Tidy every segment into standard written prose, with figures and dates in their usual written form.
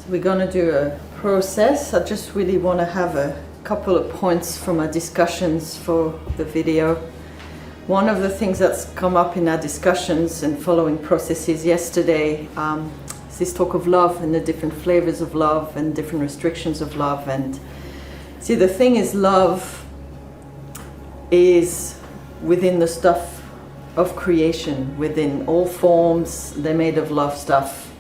So we're going to do a process. I just really want to have a couple of points from our discussions for the video. One of the things that's come up in our discussions and following processes yesterday is this talk of love and the different flavors of love and different restrictions of love. And see, the thing is, love is within the stuff of creation, within all forms. They're made of love stuff.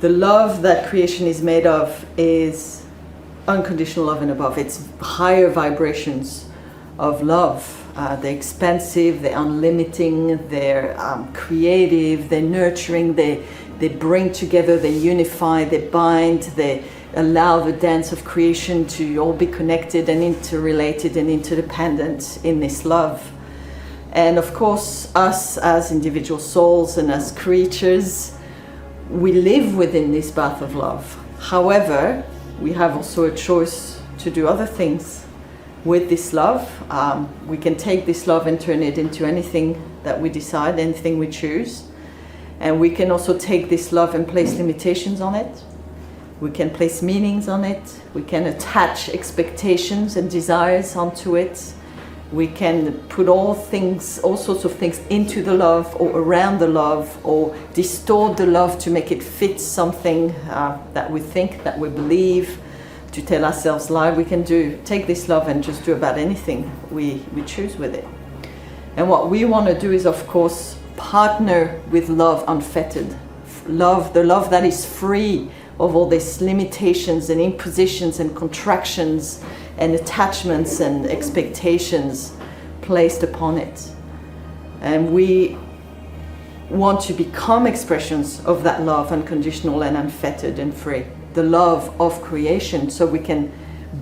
The love that creation is made of is unconditional love and above. It's higher vibrations of love. They're expansive, they're unlimiting, they're creative, they're nurturing, they bring together, they unify, they bind, they allow the dance of creation to all be connected and interrelated and interdependent in this love. And of course, us as individual souls and as creatures, we live within this bath of love. However, we have also a choice to do other things with this love. We can take this love and turn it into anything that we decide, anything we choose. And we can also take this love and place limitations on it. We can place meanings on it. We can attach expectations and desires onto it. We can put all sorts of things into the love or around the love, or distort the love to make it fit something that we think, that we believe, to tell ourselves lie. We can take this love and just do about anything we choose with it. And what we want to do is, of course, partner with love unfettered. Love, the love that is free of all these limitations and impositions and contractions and attachments and expectations placed upon it. And we want to become expressions of that love, unconditional and unfettered and free. The love of creation, so we can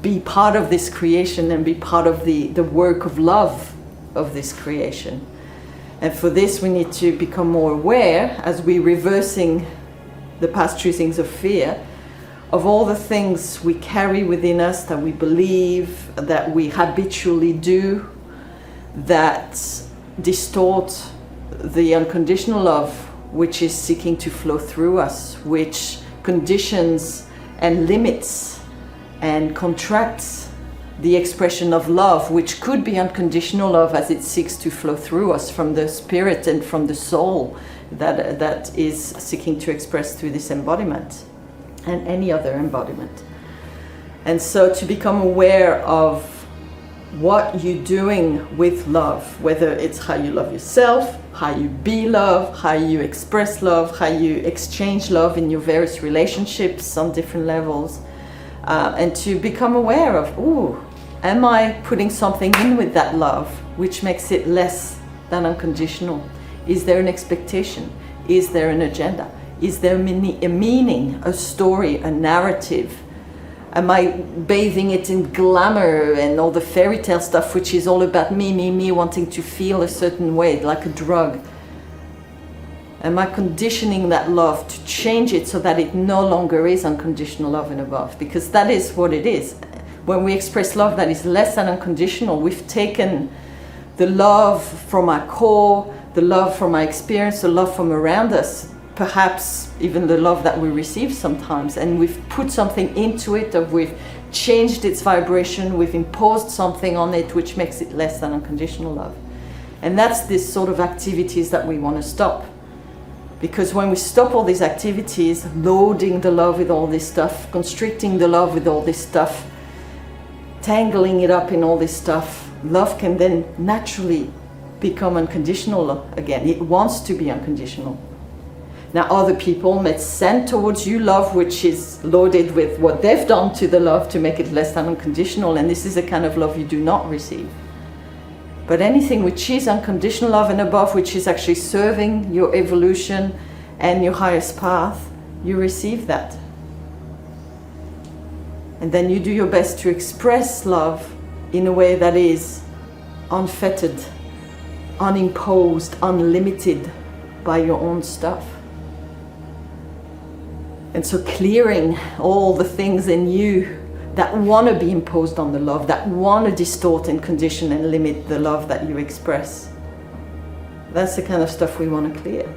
be part of this creation and be part of the work of love of this creation. And for this we need to become more aware, as we're reversing the past choosings of fear, of all the things we carry within us, that we believe, that we habitually do, that distort the unconditional love which is seeking to flow through us, which conditions and limits and contracts the expression of love, which could be unconditional love as it seeks to flow through us from the spirit and from the soul that is seeking to express through this embodiment and any other embodiment. And so to become aware of what you're doing with love, whether it's how you love yourself, how you be love, how you express love, how you exchange love in your various relationships on different levels, and to become aware of, am I putting something in with that love which makes it less than unconditional? Is there an expectation? Is there an agenda? Is there a meaning, a story, a narrative? Am I bathing it in glamour and all the fairy tale stuff, which is all about me, wanting to feel a certain way, like a drug? Am I conditioning that love to change it so that it no longer is unconditional love and above? Because that is what it is. When we express love that is less than unconditional, we've taken the love from our core, the love from our experience, the love from around us, perhaps even the love that we receive sometimes, and we've put something into it, or we've changed its vibration, we've imposed something on it which makes it less than unconditional love. And that's this sort of activities that we want to stop. Because when we stop all these activities, loading the love with all this stuff, constricting the love with all this stuff, tangling it up in all this stuff, love can then naturally become unconditional again. It wants to be unconditional. Now, other people may send towards you love which is loaded with what they've done to the love to make it less than unconditional, and this is a kind of love you do not receive. But anything which is unconditional love and above, which is actually serving your evolution and your highest path, you receive that. And then you do your best to express love in a way that is unfettered, unimposed, unlimited by your own stuff. And so clearing all the things in you that want to be imposed on the love, that want to distort and condition and limit the love that you express. That's the kind of stuff we want to clear.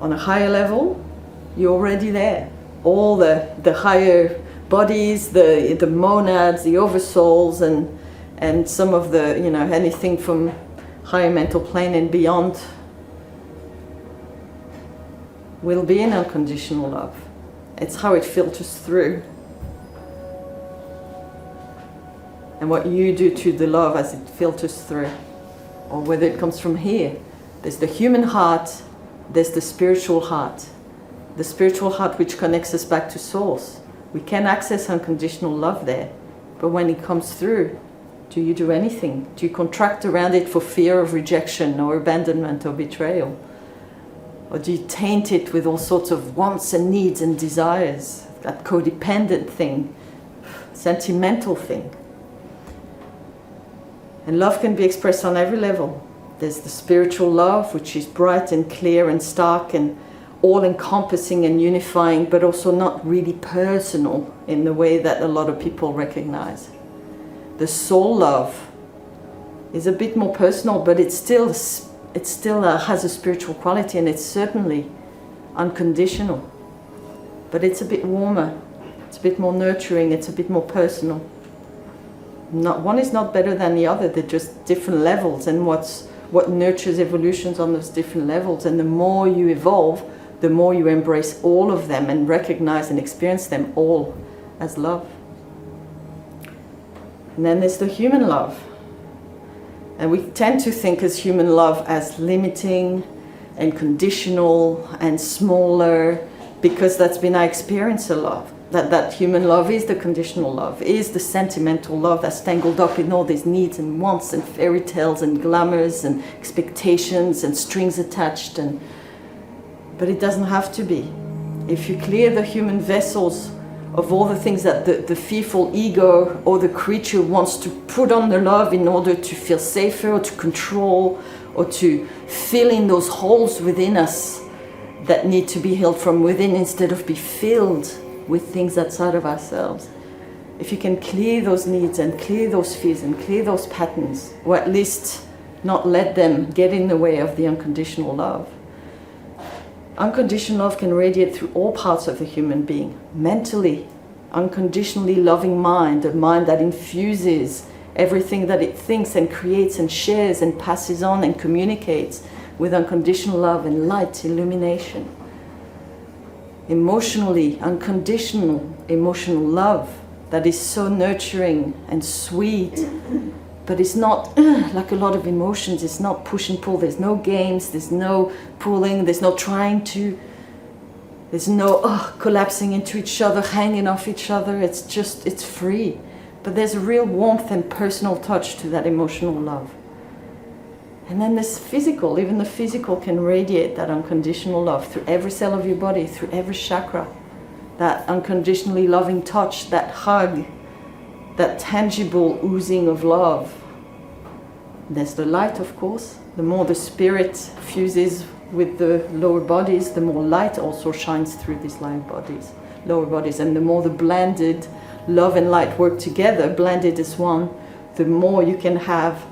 On a higher level, You're already there. All the higher bodies, the monads, the oversouls, and some of the, anything from higher mental plane and beyond will be in unconditional love. It's how it filters through. And what you do to the love as it filters through, or whether it comes from here. There's the human heart, there's the spiritual heart. The spiritual heart which connects us back to source. We can access unconditional love there, but when it comes through, do you do anything? Do you contract around it for fear of rejection or abandonment or betrayal? Or do you taint it with all sorts of wants and needs and desires? That codependent thing, sentimental thing. And love can be expressed on every level. There's the spiritual love, which is bright and clear and stark and all-encompassing and unifying, but also not really personal in the way that a lot of people recognize. The soul love is a bit more personal, but it still has a spiritual quality, and it's certainly unconditional. But it's a bit warmer, it's a bit more nurturing, it's a bit more personal. One is not better than the other, they're just different levels, and what nurtures evolutions on those different levels. And the more you evolve, the more you embrace all of them and recognize and experience them all as love. And then there's the human love. And we tend to think as human love as limiting and conditional and smaller, because that's been our experience of love. That human love is the conditional love, is the sentimental love that's tangled up in all these needs and wants and fairy tales and glamours and expectations and strings attached. But it doesn't have to be. If you clear the human vessels of all the things that the fearful ego or the creature wants to put on the love in order to feel safer or to control or to fill in those holes within us that need to be healed from within instead of be filled with things outside of ourselves. If you can clear those needs and clear those fears and clear those patterns, or at least not let them get in the way of the unconditional love. Unconditional love can radiate through all parts of the human being. Mentally, unconditionally loving mind, a mind that infuses everything that it thinks and creates and shares and passes on and communicates with unconditional love and light, illumination. Emotionally, unconditional emotional love that is so nurturing and sweet, but it's not like a lot of emotions. It's not push and pull. There's no games, there's no pulling, there's no trying to, there's no collapsing into each other, hanging off each other. It's free. But there's a real warmth and personal touch to that emotional love. And then this physical, even the physical can radiate that unconditional love through every cell of your body, through every chakra. That unconditionally loving touch, that hug, that tangible oozing of love. There's the light, of course. The more the spirit fuses with the lower bodies, the more light also shines through these lower bodies. And the more the blended love and light work together, blended as one, the more you can have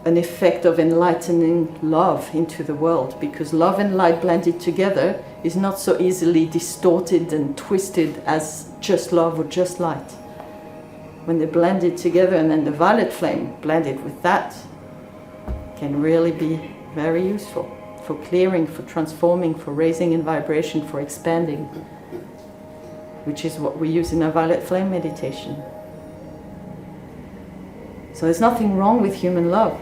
an effect of enlightening love into the world, because love and light blended together is not so easily distorted and twisted as just love or just light. When they're blended together, and then the violet flame blended with that can really be very useful for clearing, for transforming, for raising in vibration, for expanding, which is what we use in our violet flame meditation. So there's nothing wrong with human love,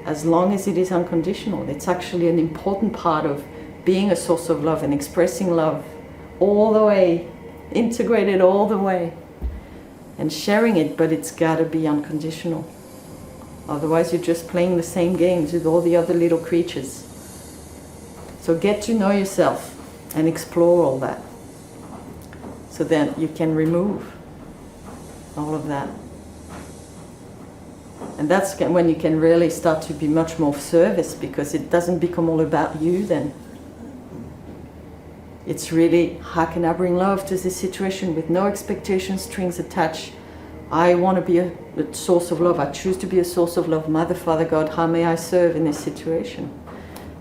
as long as it is unconditional. It's actually an important part of being a source of love and expressing love all the way, integrated all the way, and sharing it, but it's got to be unconditional. Otherwise you're just playing the same games with all the other little creatures. So get to know yourself and explore all that, so then you can remove all of that. And that's when you can really start to be much more of service, because it doesn't become all about you then. It's really, how can I bring love to this situation with no expectations, strings attached? I want to be a source of love. I choose to be a source of love. Mother, Father, God, how may I serve in this situation?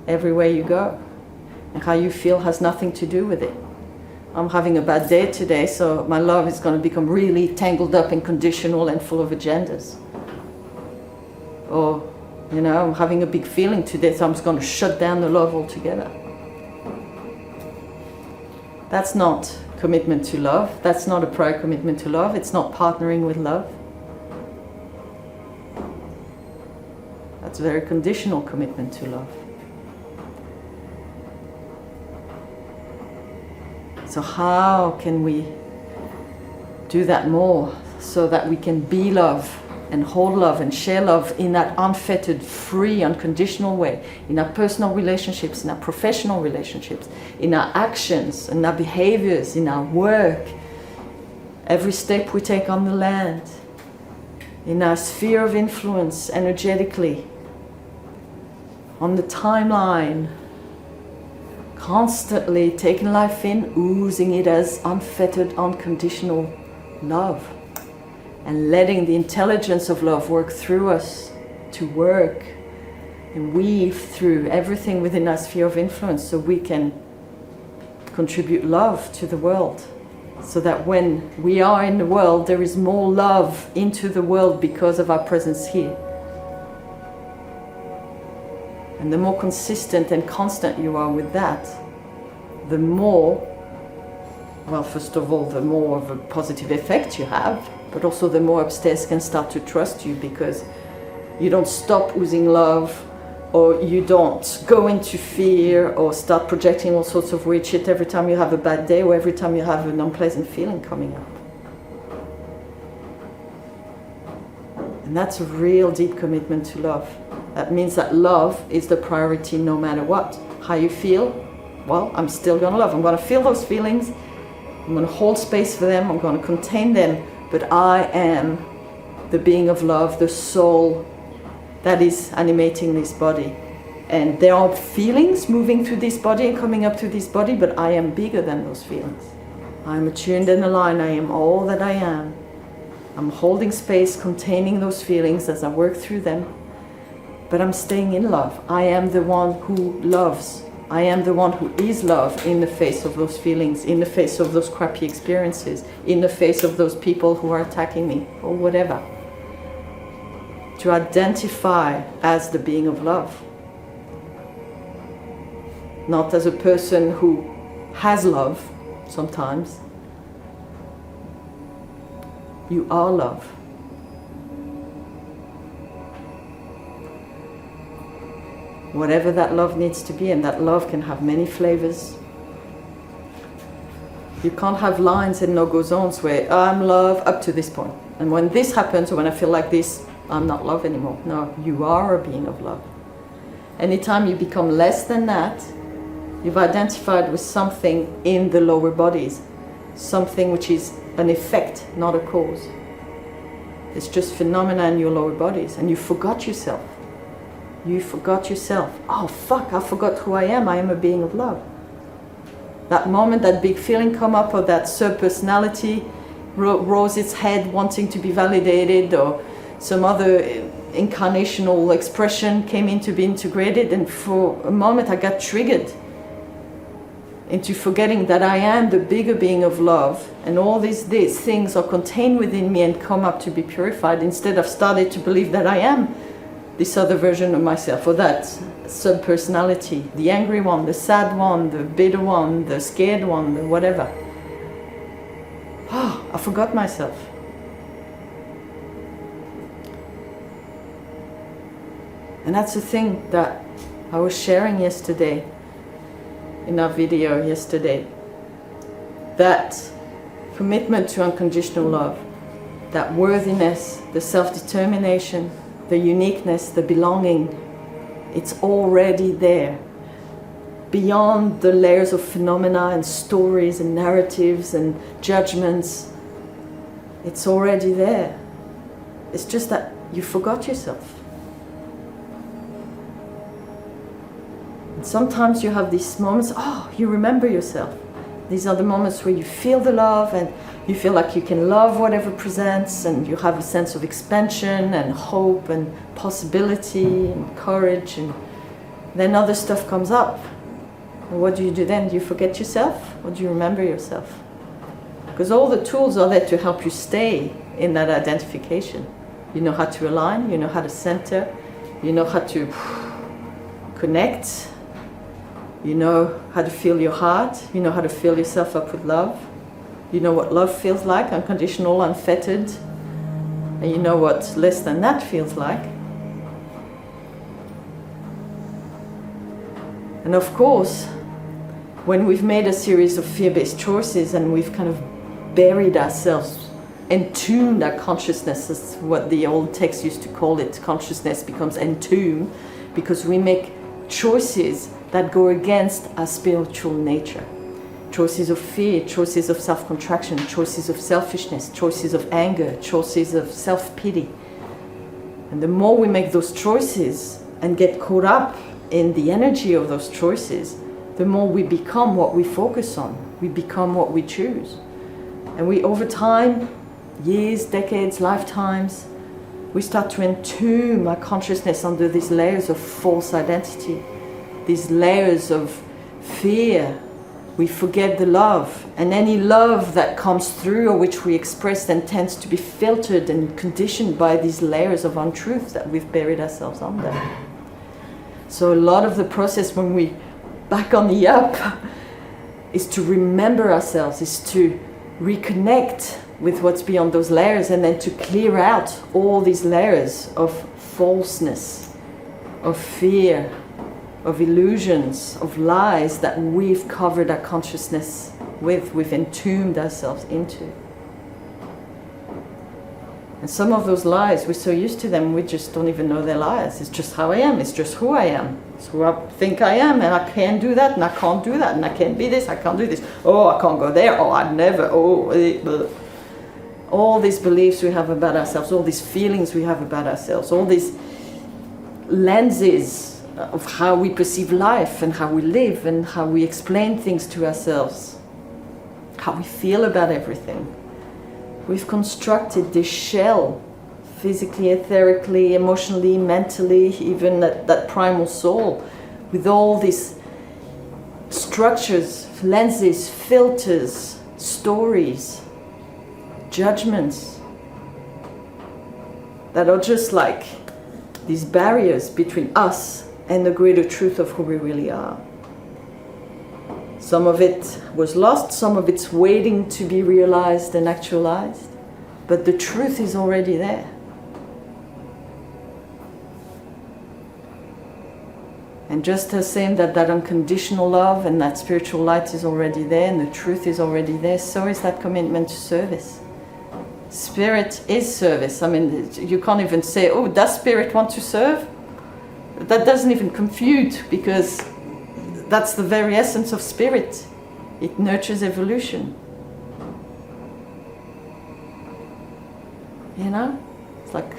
Everywhere you go. And how you feel has nothing to do with it. I'm having a bad day today, so my love is going to become really tangled up and conditional and full of agendas. Or, I'm having a big feeling today, so I'm just going to shut down the love altogether. That's not commitment to love. That's not a prior commitment to love. It's not partnering with love. That's a very conditional commitment to love. So how can we do that more so that we can be love and hold love and share love in that unfettered, free, unconditional way, in our personal relationships, in our professional relationships, in our actions, in our behaviors, in our work, every step we take on the land, in our sphere of influence energetically, on the timeline, constantly taking life in, oozing it as unfettered, unconditional love, and letting the intelligence of love work through us to work and weave through everything within our sphere of influence so we can contribute love to the world. So that when we are in the world, there is more love into the world because of our presence here. And the more consistent and constant you are with that, the more, well, first of all, the more of a positive effect you have, but also the more upstairs can start to trust you, because you don't stop oozing love, or you don't go into fear or start projecting all sorts of weird shit every time you have a bad day or every time you have an unpleasant feeling coming up. And that's a real deep commitment to love. That means that love is the priority no matter what. How you feel? Well, I'm still going to love. I'm going to feel those feelings. I'm going to hold space for them. I'm going to contain them. But I am the being of love, the soul that is animating this body. And there are feelings moving through this body and coming up to this body, but I am bigger than those feelings. I am attuned and aligned. I am all that I am. I'm holding space, containing those feelings as I work through them. But I'm staying in love. I am the one who loves. I am the one who is love in the face of those feelings, in the face of those crappy experiences, in the face of those people who are attacking me, or whatever. To identify as the being of love. Not as a person who has love, sometimes. You are love. Whatever that love needs to be, and that love can have many flavors. You can't have lines and no-go zones where I'm love up to this point. And when this happens, or when I feel like this, I'm not love anymore. No, you are a being of love. Anytime you become less than that, you've identified with something in the lower bodies. Something which is an effect, not a cause. It's just phenomena in your lower bodies, and you forgot yourself. You forgot yourself. Oh fuck, I forgot who I am. I am a being of love. That moment, that big feeling come up, or that sub-personality rose its head wanting to be validated, or some other incarnational expression came in to be integrated, and for a moment I got triggered into forgetting that I am the bigger being of love, and all these things are contained within me and come up to be purified. Instead, I've started to believe that I am this other version of myself, or that sub-personality, the angry one, the sad one, the bitter one, the scared one, the whatever. Oh, I forgot myself. And that's the thing that I was sharing yesterday, in our video yesterday. That commitment to unconditional love, that worthiness, the self-determination, the uniqueness, the belonging, it's already there. Beyond the layers of phenomena and stories and narratives and judgments, it's already there. It's just that you forgot yourself. And sometimes you have these moments, you remember yourself. These are the moments where you feel the love and you feel like you can love whatever presents, and you have a sense of expansion and hope and possibility and courage, and then other stuff comes up. And what do you do then? Do you forget yourself or do you remember yourself? Because all the tools are there to help you stay in that identification. You know how to align, you know how to center, you know how to connect, you know how to feel your heart, you know how to fill yourself up with love. You know what love feels like, unconditional, unfettered, and you know what less than that feels like. And of course, when we've made a series of fear-based choices and we've kind of buried ourselves, entombed our consciousness, is what the old text used to call it, consciousness becomes entombed, because we make choices that go against our spiritual nature. Choices of fear, choices of self-contraction, choices of selfishness, choices of anger, choices of self-pity. And the more we make those choices and get caught up in the energy of those choices, the more we become what we focus on. We become what we choose. And we, over time, years, decades, lifetimes, we start to entomb our consciousness under these layers of false identity, these layers of fear. We forget the love, and any love that comes through or which we express then tends to be filtered and conditioned by these layers of untruth that we've buried ourselves under. So a lot of the process when we back on the up is to remember ourselves, is to reconnect with what's beyond those layers, and then to clear out all these layers of falseness, of fear, of illusions, of lies that we've covered our consciousness with, we've entombed ourselves into. And some of those lies, we're so used to them, we just don't even know they're lies. It's just how I am, it's just who I am. It's who I think I am, and I can't do that, and I can't do that, and I can't be this, I can't do this. Oh, I can't go there, oh, I'd never, all these beliefs we have about ourselves, all these feelings we have about ourselves, all these lenses of how we perceive life and how we live and how we explain things to ourselves, how we feel about everything. We've constructed this shell, physically, etherically, emotionally, mentally, even that primal soul, with all these structures, lenses, filters, stories, judgments that are just like these barriers between us and the greater truth of who we really are. Some of it was lost, some of it's waiting to be realized and actualized, but the truth is already there. And just as same that unconditional love and that spiritual light is already there and the truth is already there, so is that commitment to service. Spirit is service. I mean, you can't even say, oh, does spirit want to serve? That doesn't even compute, because that's the very essence of spirit. It nurtures evolution. You know? It's like,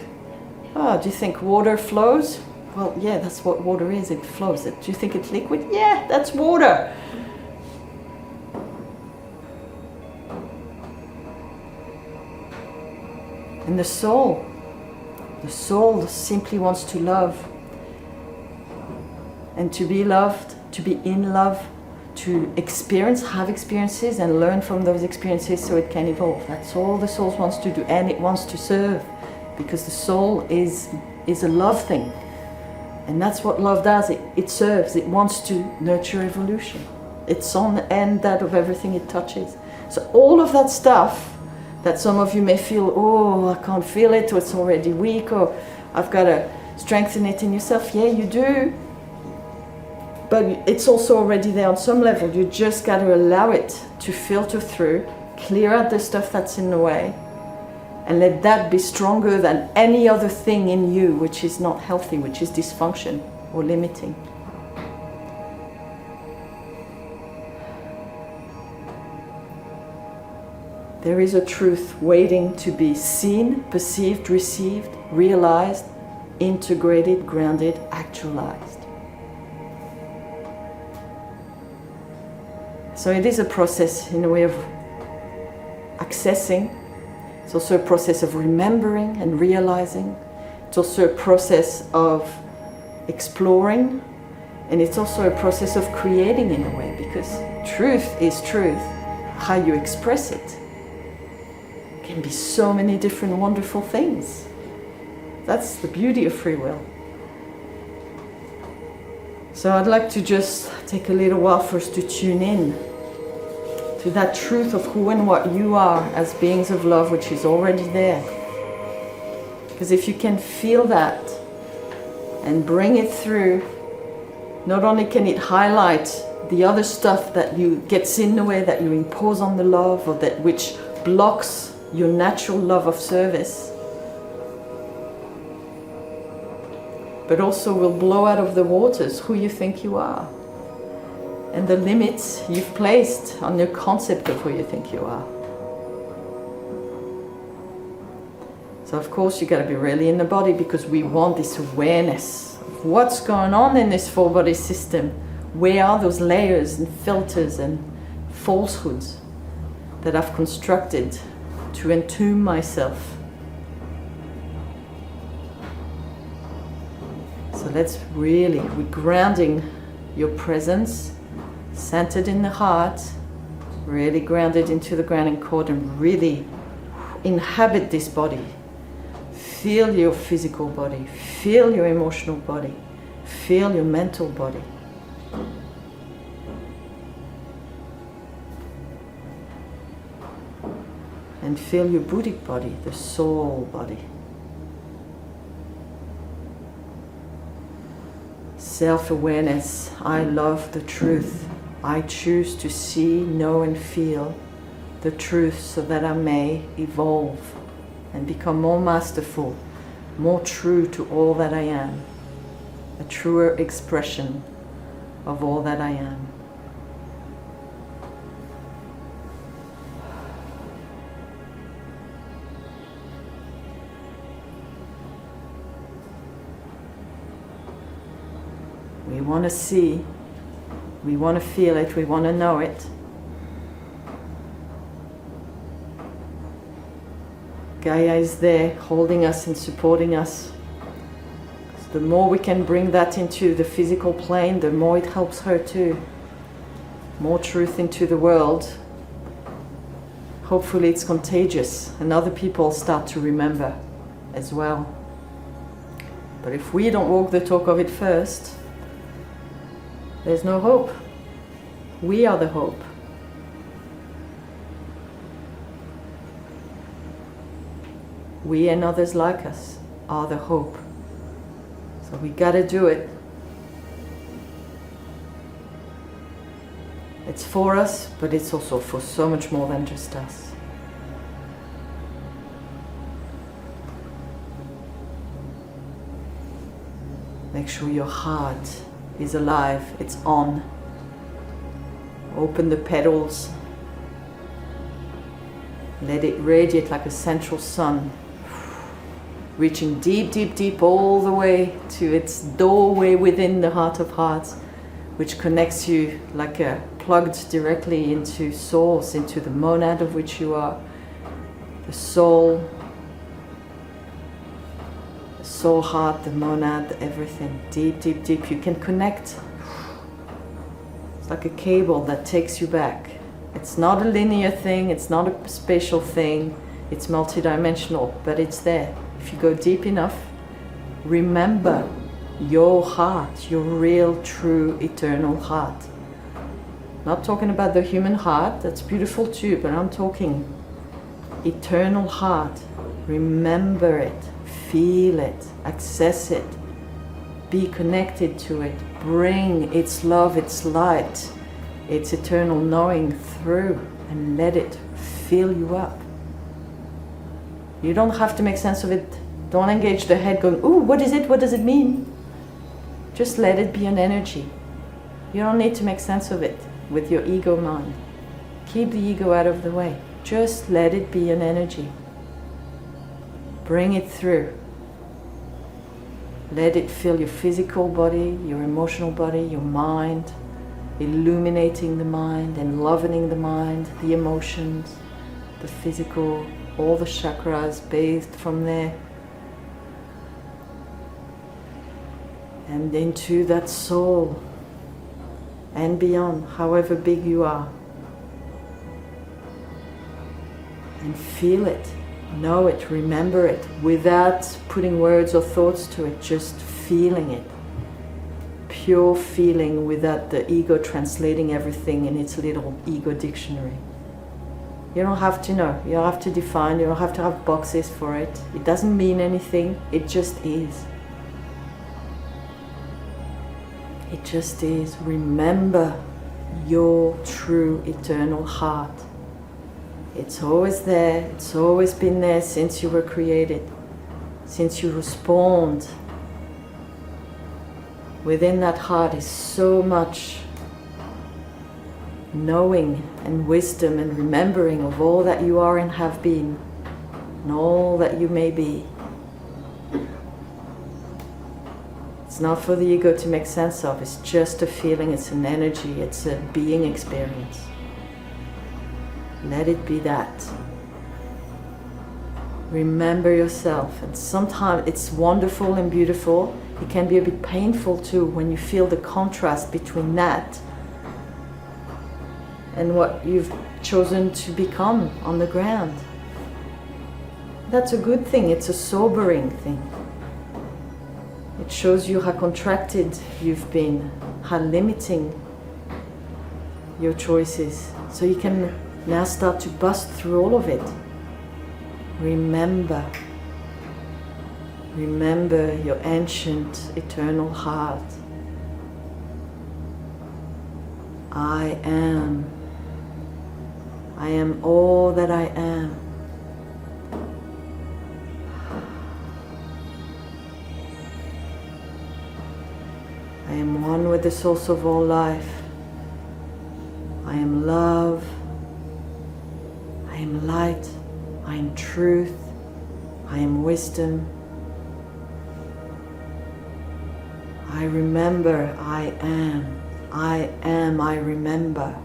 oh, do you think water flows? Well, yeah, that's what water is. It flows. Do you think it's liquid? Yeah, that's water. And the soul simply wants to love. And to be loved, to be in love, to experience, have experiences and learn from those experiences so it can evolve. That's all the soul wants to do, and it wants to serve, because the soul is a love thing. And that's what love does, it serves, it wants to nurture evolution. It's on the end that of everything it touches. So all of that stuff that some of you may feel, oh, I can't feel it, or it's already weak, or I've got to strengthen it in yourself. Yeah, you do. But it's also already there on some level. You just got to allow it to filter through, clear out the stuff that's in the way, and let that be stronger than any other thing in you which is not healthy, which is dysfunction or limiting. There is a truth waiting to be seen, perceived, received, realized, integrated, grounded, actualized. So it is a process in a way of accessing. It's also a process of remembering and realizing. It's also a process of exploring And it's also a process of creating in a way, because truth is truth. How you express it can be so many different wonderful things. That's the beauty of free will. So I'd like to just take a little while for us to tune in to that truth of who and what you are as beings of love, which is already there. Because if you can feel that and bring it through, not only can it highlight the other stuff that gets in the way, that you impose on the love, or that which blocks your natural love of service, but also will blow out of the waters who you think you are and the limits you've placed on your concept of who you think you are. So of course you got to be really in the body, because we want this awareness of what's going on in this four body system. Where are those layers and filters and falsehoods that I've constructed to entomb myself? So let's really, we're grounding your presence, centered in the heart, really grounded into the grounding cord, and really inhabit this body. Feel your physical body, feel your emotional body, feel your mental body. And feel your Buddhic body, the soul body. Self-awareness, I love the truth. I choose to see, know and feel the truth so that I may evolve and become more masterful, more true to all that I am, a truer expression of all that I am. We want to see, we want to feel it, we want to know it. Gaia is there holding us and supporting us. So the more we can bring that into the physical plane, the more it helps her too. More truth into the world. Hopefully it's contagious and other people start to remember as well. But if we don't walk the talk of it first, there's no hope. We are the hope. We and others like us are the hope. So we gotta do it. It's for us, but it's also for so much more than just us. Make sure your heart is alive, it's on. Open the petals. Let it radiate like a central sun, reaching deep, deep, deep all the way to its doorway within the heart of hearts, which connects you like plugged directly into source, into the monad of which you are, the soul, heart, the monad, everything. Deep, deep, deep. You can connect. It's like a cable that takes you back. It's not a linear thing, it's not a spatial thing, it's multidimensional, but it's there. If you go deep enough, remember your heart, your real, true, eternal heart. Not talking about the human heart, that's beautiful too, but I'm talking eternal heart. Remember it, feel it, access it, be connected to it, bring its love, its light, its eternal knowing through, and let it fill you up. You don't have to make sense of it. Don't engage the head going, ooh, what is it? What does it mean? Just let it be an energy. You don't need to make sense of it with your ego mind. Keep the ego out of the way. Just let it be an energy. Bring it through. Let it fill your physical body, your emotional body, your mind, illuminating the mind, enlivening the mind, the emotions, the physical, all the chakras bathed from there. And into that soul, and beyond, however big you are. And feel it, know it, remember it, without putting words or thoughts to it, just feeling it. Pure feeling without the ego translating everything in its little ego dictionary. You don't have to know, you don't have to define, you don't have to have boxes for it. It doesn't mean anything, it just is. It just is. Remember your true eternal heart. It's always there, it's always been there since you were created, since you were spawned. Within that heart is so much knowing and wisdom and remembering of all that you are and have been, and all that you may be. It's not for the ego to make sense of, it's just a feeling, it's an energy, it's a being experience. Let it be that. Remember yourself, and sometimes it's wonderful and beautiful. It can be a bit painful too when you feel the contrast between that and what you've chosen to become on the ground. That's a good thing, it's a sobering thing. It shows you how contracted you've been, how limiting your choices. So you can now start to bust through all of it. Remember. Remember your ancient, eternal heart. I am. I am all that I am. I am one with the source of all life. I am love. I am light. I am truth. I am wisdom. I remember, I am. I am, I remember.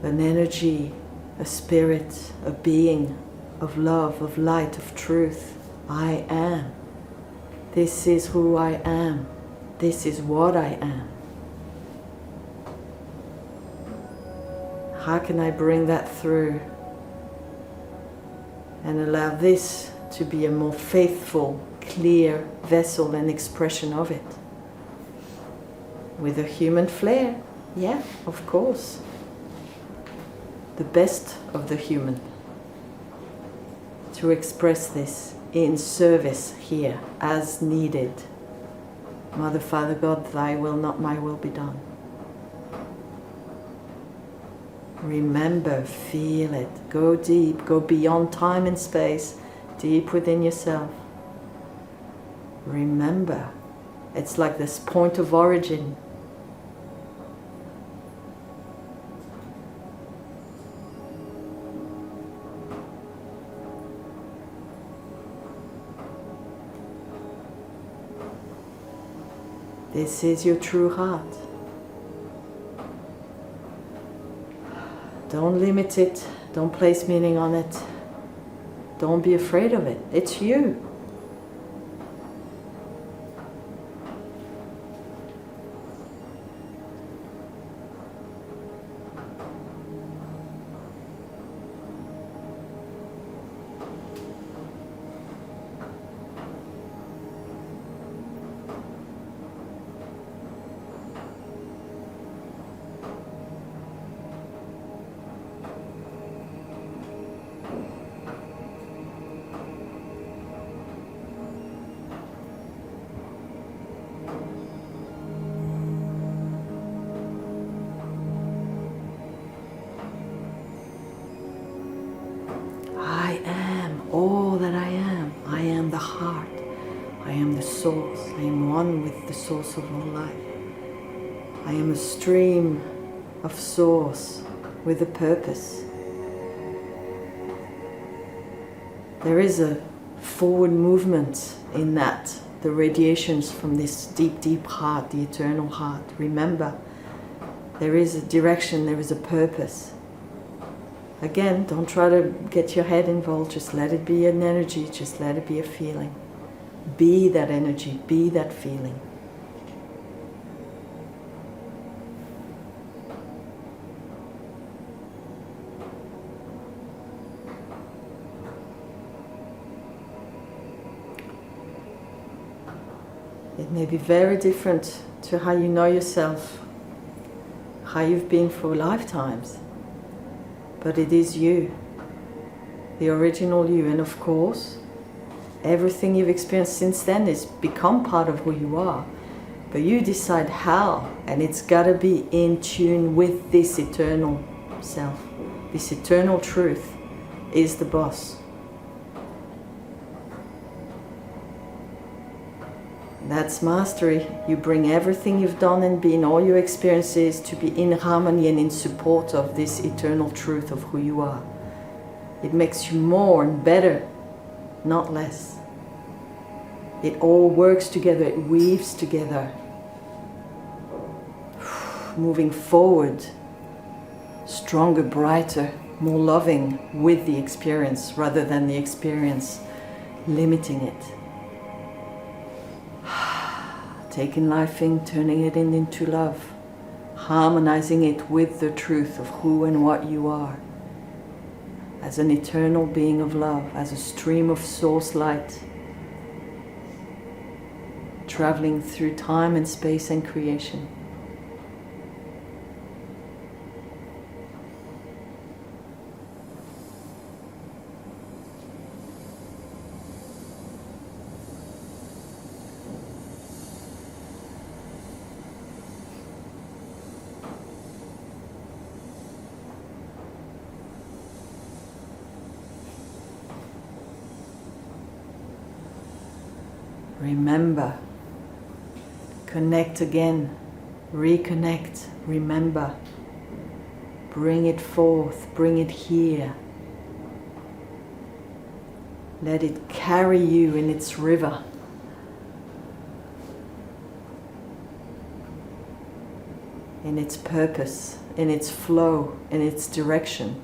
An energy, a spirit, a being of love, of light, of truth. I am. This is who I am. This is what I am. How can I bring that through and allow this to be a more faithful, clear vessel and expression of it? With a human flair, yeah, of course. The best of the human. To express this in service here, as needed. Mother, Father, God, thy will, not my will, be done. Remember, feel it, go deep, go beyond time and space, deep within yourself. Remember, it's like this point of origin. This is your true heart. Don't limit it. Don't place meaning on it. Don't be afraid of it. It's you. I am all that I am. I am the heart. I am the source. I am one with the source of all life. I am a stream of source with a purpose. There is a forward movement in that, the radiations from this deep, deep heart, the eternal heart. Remember, there is a direction, there is a purpose. Again, don't try to get your head involved, just let it be an energy, just let it be a feeling. Be that energy, be that feeling. It may be very different to how you know yourself, how you've been for lifetimes, but it is you, the original you, and of course, everything you've experienced since then has become part of who you are, but you decide how, and it's got to be in tune with this eternal self. This eternal truth is the boss. That's mastery. You bring everything you've done and been, all your experiences, to be in harmony and in support of this eternal truth of who you are. It makes you more and better, not less. It all works together, it weaves together. Moving forward, stronger, brighter, more loving with the experience rather than the experience limiting it. Taking life in, turning it into love, harmonizing it with the truth of who and what you are, as an eternal being of love, as a stream of source light, traveling through time and space and creation. Remember, connect again, reconnect, remember, bring it forth, bring it here. Let it carry you in its river. In its purpose, in its flow, in its direction,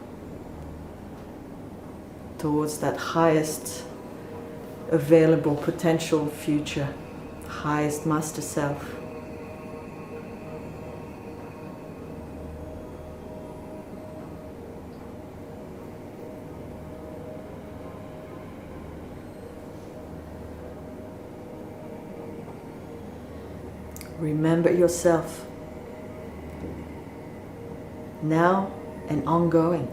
towards that highest available potential future, highest master self. Remember yourself, now and ongoing.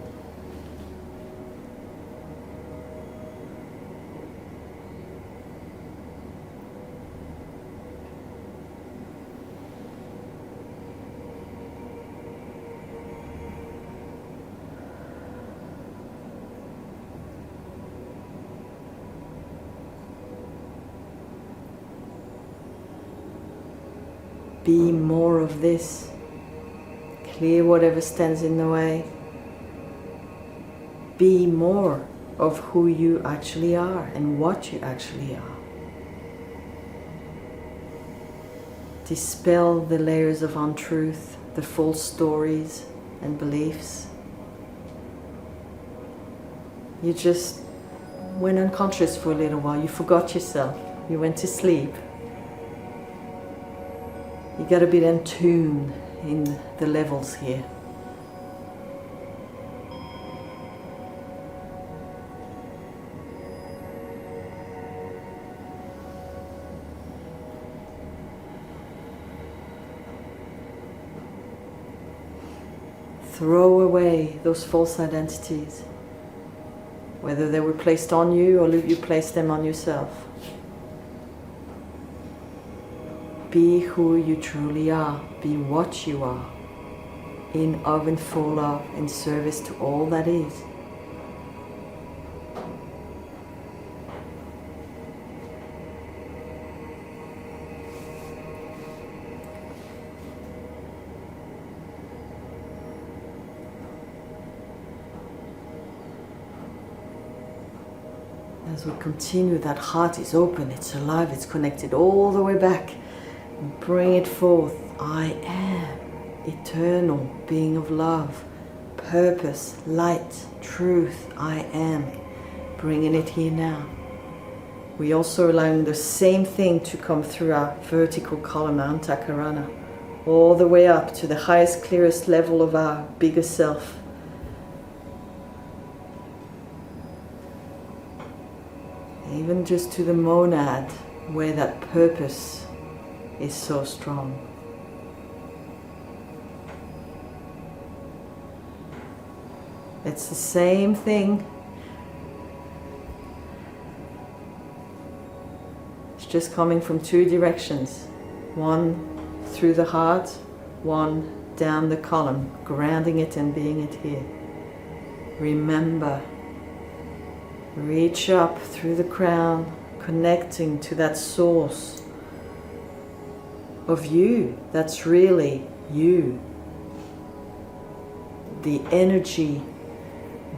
Be more of this. Clear whatever stands in the way. Be more of who you actually are and what you actually are. Dispel the layers of untruth, the false stories and beliefs. You just went unconscious for a little while. You forgot yourself. You went to sleep. You got to be in tune in the levels here. Throw away those false identities, whether they were placed on you or you placed them on yourself. Be who you truly are. Be what you are. In, of, and full of, in service to all that is. As we continue, that heart is open, it's alive, it's connected all the way back. Bring it forth. I am eternal being of love, purpose, light, truth. I am. Bringing it here now. We also allowing the same thing to come through our vertical column, Antakarana, all the way up to the highest, clearest level of our bigger self. Even just to the monad, where that purpose is so strong. It's the same thing. It's just coming from two directions. One through the heart, one down the column, grounding it and being it here. Remember, reach up through the crown, connecting to that source of you, that's really you. The energy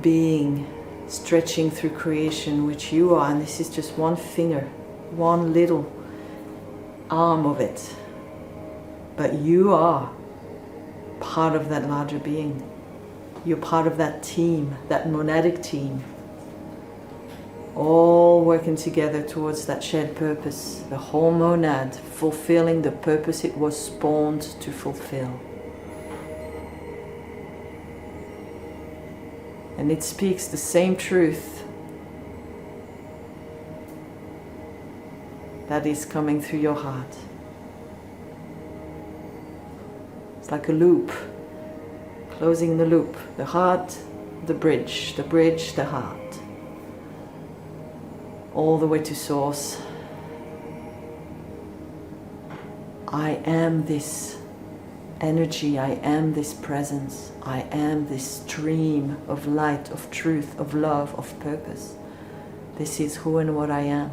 being stretching through creation, which you are, and this is just one finger, one little arm of it. But you are part of that larger being. You're part of that team, that monadic team, all working together towards that shared purpose, the whole monad fulfilling the purpose it was spawned to fulfill. And it speaks the same truth that is coming through your heart. It's like a loop, closing the loop. The heart, the bridge, the heart. All the way to source. I am this energy, I am this presence, I am this stream of light, of truth, of love, of purpose. This is who and what I am.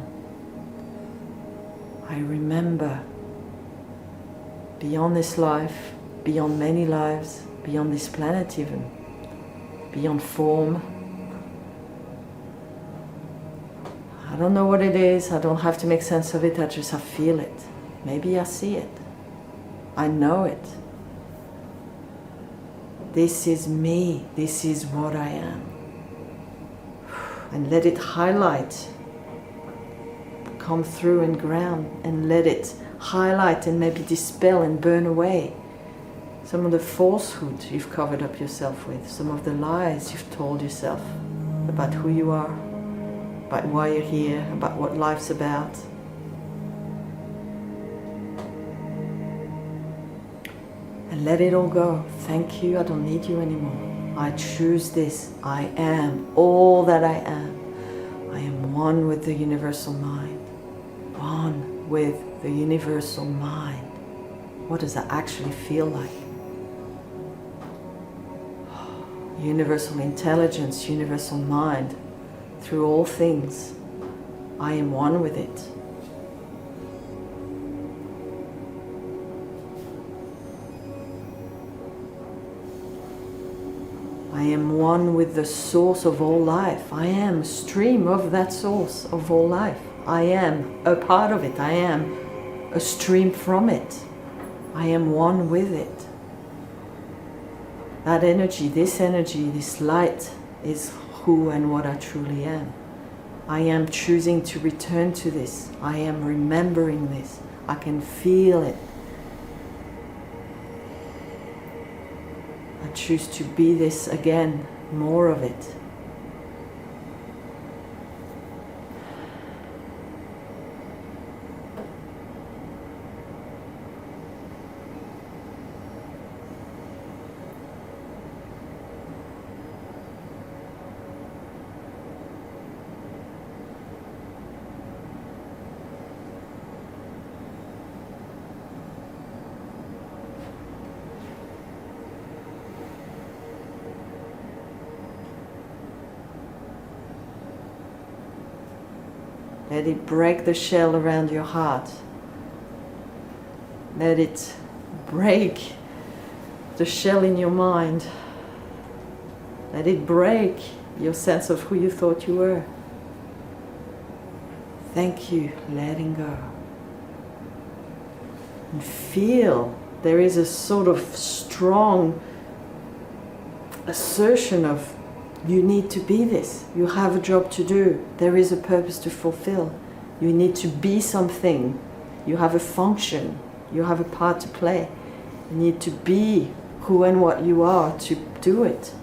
I remember beyond this life, beyond many lives, beyond this planet even, beyond form. I don't know what it is, I don't have to make sense of it, I just feel it. Maybe I see it. I know it. This is me, this is what I am. And let it highlight, come through and ground, and let it highlight and maybe dispel and burn away some of the falsehood you've covered up yourself with, some of the lies you've told yourself about who you are, about why you're here, about what life's about. And let it all go. Thank you, I don't need you anymore. I choose this. I am all that I am. I am one with the universal mind. One with the universal mind. What does that actually feel like? Universal intelligence, universal mind. Through all things, I am one with it. I am one with the source of all life. I am a stream of that source of all life. I am a part of it. I am a stream from it. I am one with it. That energy, this light is who and what I truly am. I am choosing to return to this. I am remembering this. I can feel it. I choose to be this again, more of it. Let it break the shell around your heart. Let it break the shell in your mind. Let it break your sense of who you thought you were. Thank you, letting go. And feel there is a sort of strong assertion of you need to be this. You have a job to do. There is a purpose to fulfill. You need to be something. You have a function. You have a part to play. You need to be who and what you are to do it.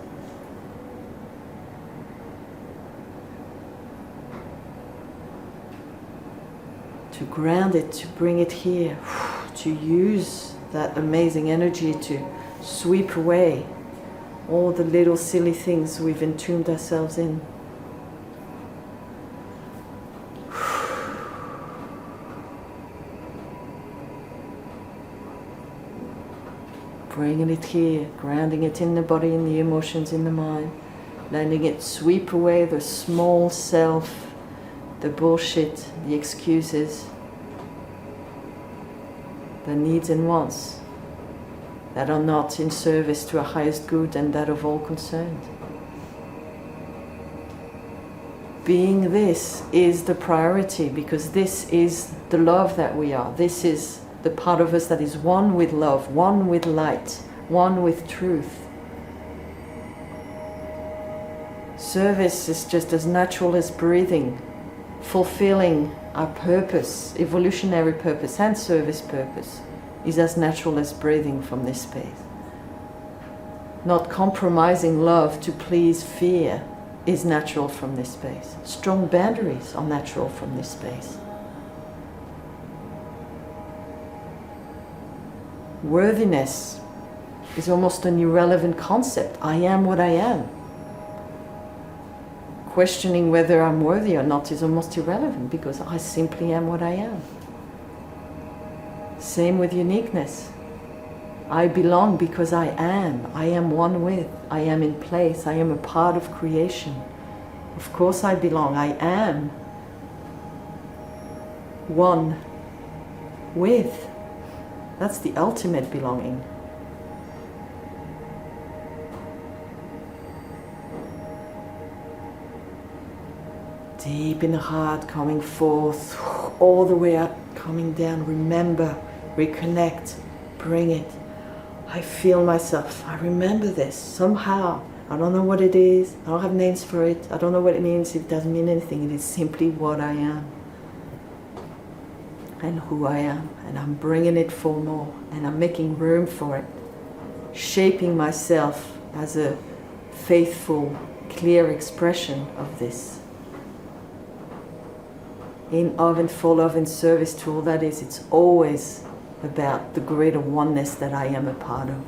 To ground it, to bring it here, to use that amazing energy to sweep away all the little silly things we've entombed ourselves in. Bringing it here, grounding it in the body, in the emotions, in the mind, letting it sweep away the small self, the bullshit, the excuses, the needs and wants that are not in service to our highest good and that of all concerned. Being this is the priority, because this is the love that we are. This is the part of us that is one with love, one with light, one with truth. Service is just as natural as breathing. Fulfilling our purpose, evolutionary purpose and service purpose, is as natural as breathing from this space. Not compromising love to please fear is natural from this space. Strong boundaries are natural from this space. Worthiness is almost an irrelevant concept. I am what I am. Questioning whether I'm worthy or not is almost irrelevant, because I simply am what I am. Same with uniqueness. I belong because I am. I am one with. I am in place. I am a part of creation. Of course I belong. I am one with. That's the ultimate belonging. Deep in the heart, coming forth, all the way up, coming down. Remember, reconnect, bring it. I feel myself. I remember this somehow. I don't know what it is. I don't have names for it. I don't know what it means. It doesn't mean anything. It is simply what I am and who I am. And I'm bringing it for more. And I'm making room for it. Shaping myself as a faithful, clear expression of this. In, of, and for love and service to all that is, it's always about the greater oneness that I am a part of.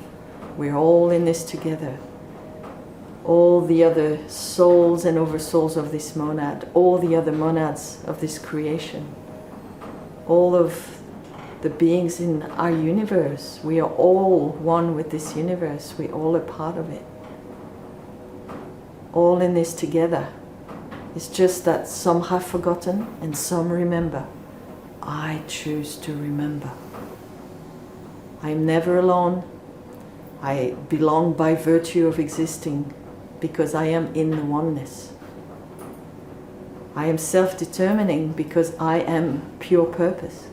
We're all in this together. All the other souls and oversouls of this monad, all the other monads of this creation, all of the beings in our universe, we are all one with this universe. We're all a part of it. All in this together. It's just that some have forgotten and some remember. I choose to remember. I'm never alone. I belong by virtue of existing because I am in the oneness. I am self-determining because I am pure purpose.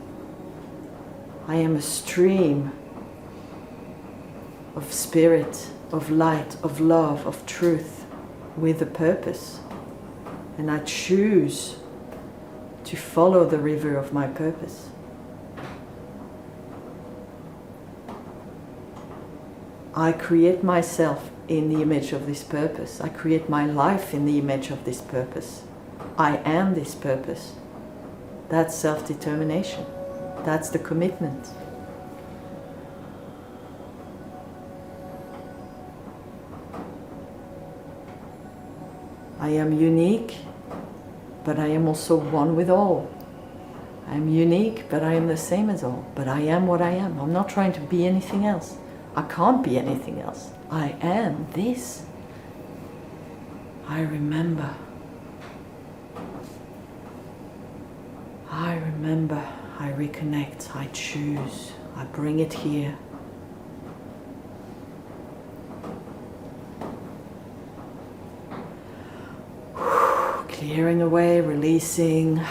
I am a stream of spirit, of light, of love, of truth with a purpose. And I choose to follow the river of my purpose. I create myself in the image of this purpose. I create my life in the image of this purpose. I am this purpose. That's self-determination. That's the commitment. I am unique, but I am also one with all. I am unique, but I am the same as all. But I am what I am. I'm not trying to be anything else. I can't be anything else. I am this. I remember. I remember. I reconnect. I choose. I bring it here. Clearing away, releasing,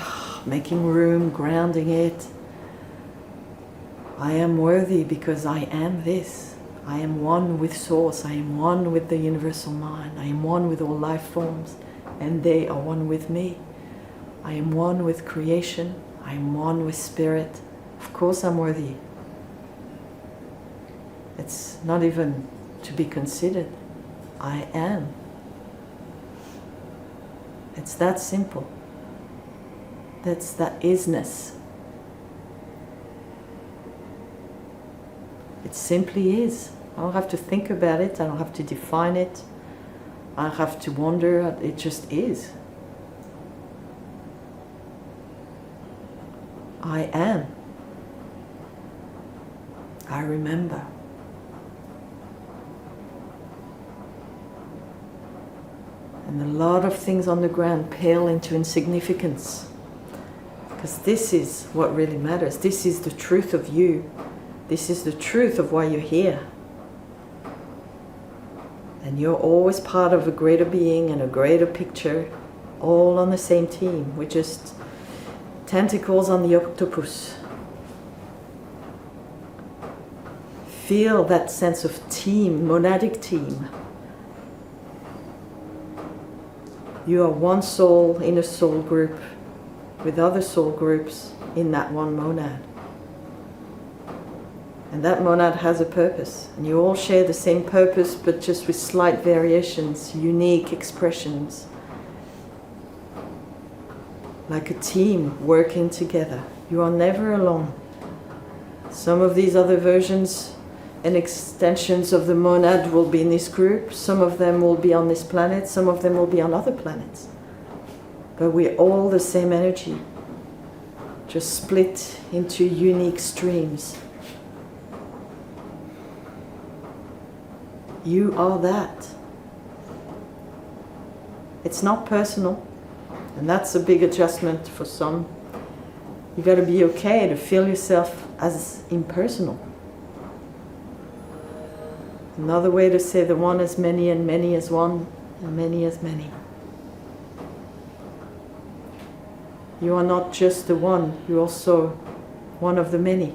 making room, grounding it. I am worthy because I am this. I am one with Source. I am one with the universal mind. I am one with all life forms, and they are one with me. I am one with creation. I am one with spirit. Of course I'm worthy. It's not even to be considered. I am. It's that simple. That's that isness. It simply is. I don't have to think about it. I don't have to define it. I don't have to wonder. It just is. I am. I remember. And a lot of things on the ground pale into insignificance. Because this is what really matters. This is the truth of you. This is the truth of why you're here. And you're always part of a greater being and a greater picture, all on the same team. We're just tentacles on the octopus. Feel that sense of team, monadic team. You are one soul in a soul group with other soul groups in that one monad. And that monad has a purpose. And you all share the same purpose, but just with slight variations, unique expressions. Like a team working together. You are never alone. Some of these other versions and extensions of the monad will be in this group. Some of them will be on this planet. Some of them will be on other planets. But we're all the same energy, just split into unique streams. You are that. It's not personal, and that's a big adjustment for some. You got to be okay to feel yourself as impersonal. Another way to say the one as many and many as one and many as many. You are not just the one, you're also one of the many.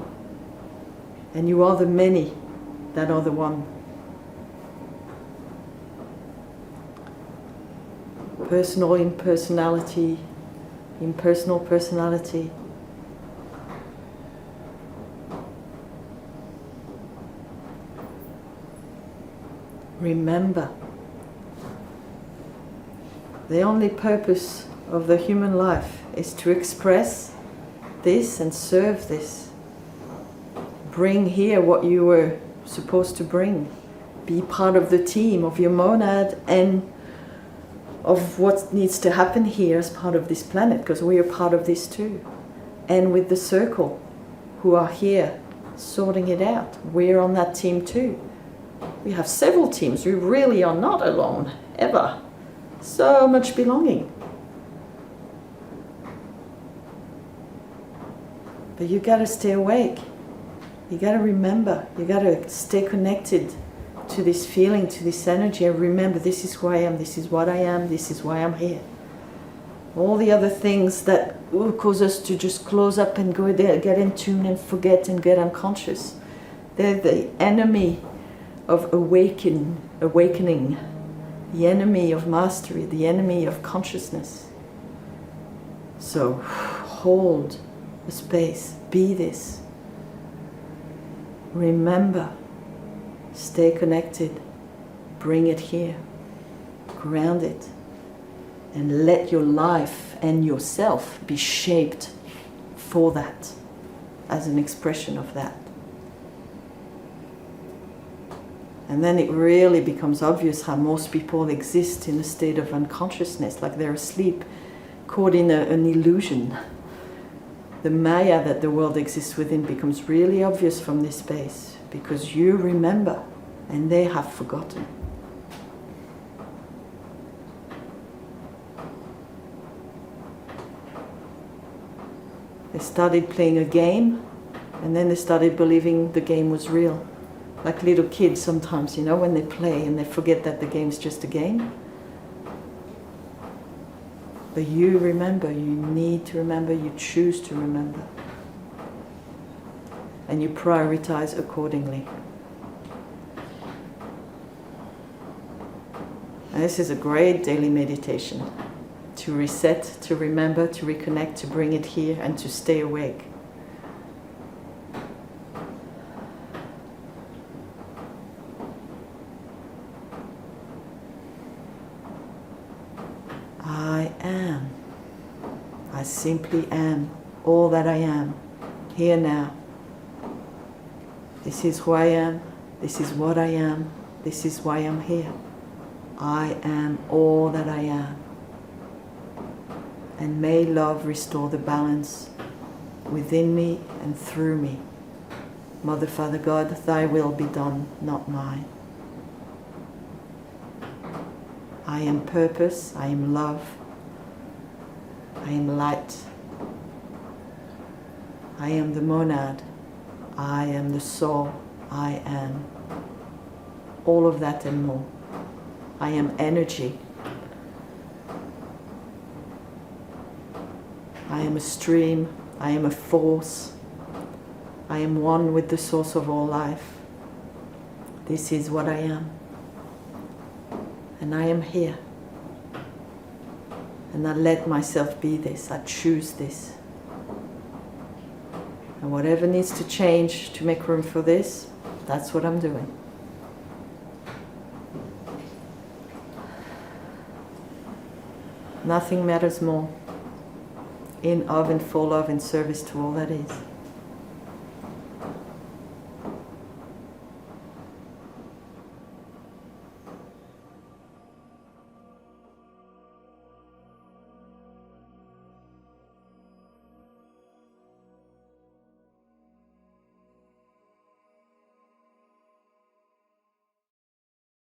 And you are the many that are the one. Personal impersonality, impersonal personality. Remember, the only purpose of the human life is to express this and serve this. Bring here what you were supposed to bring. Be part of the team of your monad and of what needs to happen here as part of this planet, because we are part of this too. And with the circle who are here sorting it out, we're on that team too. We have several teams. We really are not alone, ever. So much belonging. But you got to stay awake. You got to remember. You got to stay connected to this feeling, to this energy, and remember, this is who I am, this is what I am, this is why I'm here. All the other things that will cause us to just close up and go there, get in tune and forget and get unconscious, they're the enemy of awakening, the enemy of mastery, the enemy of consciousness. So hold the space, be this. Remember, stay connected, bring it here, ground it, and let your life and yourself be shaped for that, as an expression of that. And then it really becomes obvious how most people exist in a state of unconsciousness, like they're asleep, caught in an illusion. The Maya that the world exists within becomes really obvious from this space, because you remember and they have forgotten. They started playing a game, and then they started believing the game was real. Like little kids sometimes, when they play and they forget that the game's just a game. But you remember, you need to remember, you choose to remember. And you prioritize accordingly. And this is a great daily meditation, to to reset, to remember, to reconnect, to bring it here, and to stay awake. I am. I simply am all that I am, here now. This is who I am. This is what I am. This is why I'm here. I am all that I am. And may love restore the balance within me and through me. Mother, Father, God, thy will be done, not mine. I am purpose, I am love, I am light. I am the monad, I am the soul, I am. All of that and more. I am energy. I am a stream, I am a force. I am one with the source of all life. This is what I am. And I am here. And I let myself be this. I choose this. And whatever needs to change to make room for this, that's what I'm doing. Nothing matters more. In, of, and for love, in service to all that is.